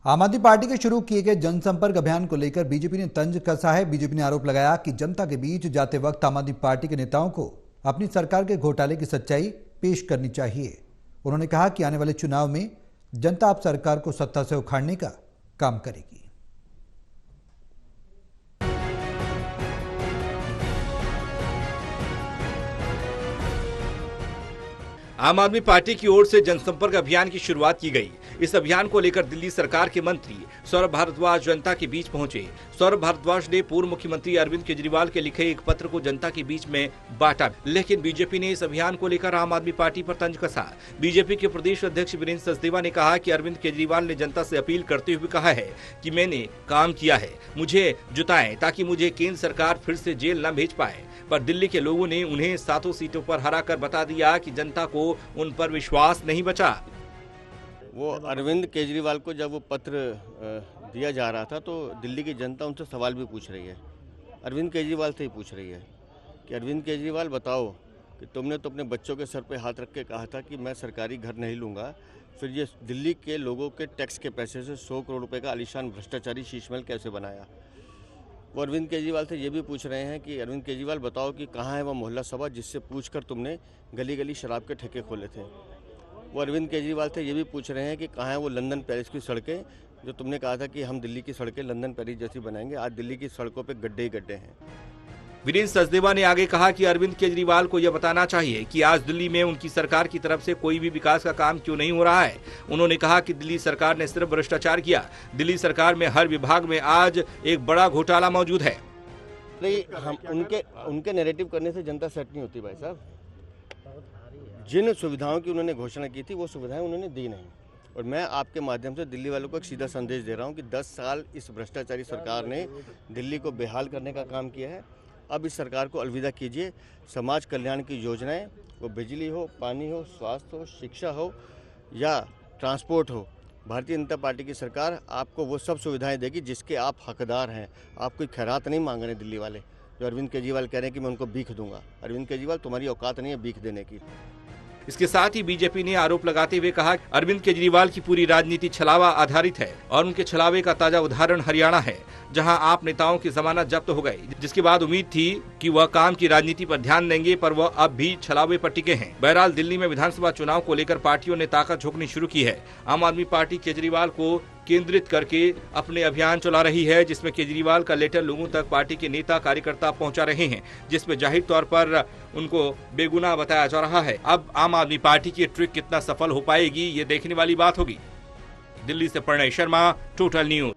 आम आदमी पार्टी के शुरू किए गए जनसंपर्क अभियान को लेकर बीजेपी ने तंज कसा है। बीजेपी ने आरोप लगाया कि जनता के बीच जाते वक्त आम आदमी पार्टी के नेताओं को अपनी सरकार के घोटाले की सच्चाई पेश करनी चाहिए। उन्होंने कहा कि आने वाले चुनाव में जनता अब सरकार को सत्ता से उखाड़ने का काम करेगी। आम आदमी पार्टी की ओर से जनसंपर्क अभियान की शुरुआत की गई। इस अभियान को लेकर दिल्ली सरकार के मंत्री सौरभ भारद्वाज जनता के बीच पहुंचे। सौरभ भारद्वाज ने पूर्व मुख्यमंत्री अरविंद केजरीवाल के लिखे एक पत्र को जनता के बीच में बांटा, लेकिन बीजेपी ने इस अभियान को लेकर आम आदमी पार्टी पर तंज कसा। बीजेपी के प्रदेश अध्यक्ष वीरेंद्र सचदेवा ने कहा कि अरविंद केजरीवाल ने जनता से अपील करते हुए कहा है कि मैंने काम किया है, मुझे जुटाएं ताकि मुझे केंद्र सरकार फिर से जेल न भेज पाए। पर दिल्ली के लोगों ने उन्हें 7 सीटों पर हराकर बता दिया कि जनता को उन पर विश्वास नहीं बचा। वो अरविंद केजरीवाल को जब वो पत्र दिया जा रहा था तो दिल्ली की जनता उनसे सवाल भी पूछ रही है। अरविंद केजरीवाल से ही पूछ रही है कि अरविंद केजरीवाल बताओ कि तुमने तो अपने बच्चों के सर पे हाथ रख के कहा था कि मैं सरकारी घर नहीं लूँगा, फिर ये दिल्ली के लोगों के टैक्स के पैसे से 100 करोड़ रुपए का आलीशान भ्रष्टाचारी शीशमहल कैसे बनाया। वो अरविंद केजरीवाल से ये भी पूछ रहे हैं कि अरविंद केजरीवाल बताओ कि कहाँ है वो मोहल्ला सभा जिससे पूछकर तुमने गली गली शराब के ठेके खोले थे। वो अरविंद केजरीवाल से ये भी पूछ रहे हैं कि कहाँ है वो लंदन पेरिस की सड़कें जो तुमने कहा था कि हम दिल्ली की सड़कें लंदन पेरिस जैसी बनाएंगे। आज दिल्ली की सड़कों पे गड्ढे ही गड्ढे हैं। वीरेंद्र सचदेवा ने आगे कहा कि अरविंद केजरीवाल को यह बताना चाहिए कि आज दिल्ली में उनकी सरकार की तरफ से कोई भी विकास का काम क्यों नहीं हो रहा है। उन्होंने कहा कि दिल्ली सरकार ने सिर्फ भ्रष्टाचार किया। दिल्ली सरकार में हर विभाग में आज एक बड़ा घोटाला मौजूद है। नहीं, हम उनके नैरेटिव करने से जनता सेट नहीं होती भाई साहब। जिन सुविधाओं की उन्होंने घोषणा की थी वो सुविधाएं उन्होंने दी नहीं। और मैं आपके माध्यम से दिल्ली वालों को एक सीधा संदेश दे रहा हूं कि 10 साल इस भ्रष्टाचारी सरकार ने दिल्ली को बेहाल करने का काम किया है। अब इस सरकार को अलविदा कीजिए। समाज कल्याण की योजनाएं, वो बिजली हो, पानी हो, स्वास्थ्य हो, शिक्षा हो या ट्रांसपोर्ट हो, भारतीय जनता पार्टी की सरकार आपको वो सब सुविधाएं देगी जिसके आप हकदार हैं। आप कोई खैरात नहीं मांग रहे दिल्ली वाले जो अरविंद केजरीवाल कह रहे हैं कि मैं उनको भीख दूंगा। अरविंद केजरीवाल, तुम्हारी औकात नहीं है भीख देने की। इसके साथ ही बीजेपी ने आरोप लगाते हुए कहा कि अरविंद केजरीवाल की पूरी राजनीति छलावा आधारित है और उनके छलावे का ताजा उदाहरण हरियाणा है, जहां आप नेताओं की जमानत जब्त हो गई, जिसके बाद उम्मीद थी कि वह काम की राजनीति पर ध्यान देंगे, पर वह अब भी छलावे पर टिके हैं। बहरहाल दिल्ली में विधानसभा चुनाव को लेकर पार्टियों ने ताकत झोंकनी शुरू की है। आम आदमी पार्टी केजरीवाल को केंद्रित करके अपने अभियान चला रही है, जिसमें केजरीवाल का लेटर लोगों तक पार्टी के नेता कार्यकर्ता पहुंचा रहे हैं, जिसमें जाहिर तौर पर उनको बेगुनाह बताया जा रहा है। अब आम आदमी पार्टी की ट्रिक कितना सफल हो पाएगी, ये देखने वाली बात होगी। दिल्ली से प्रणय शर्मा, टोटल न्यूज।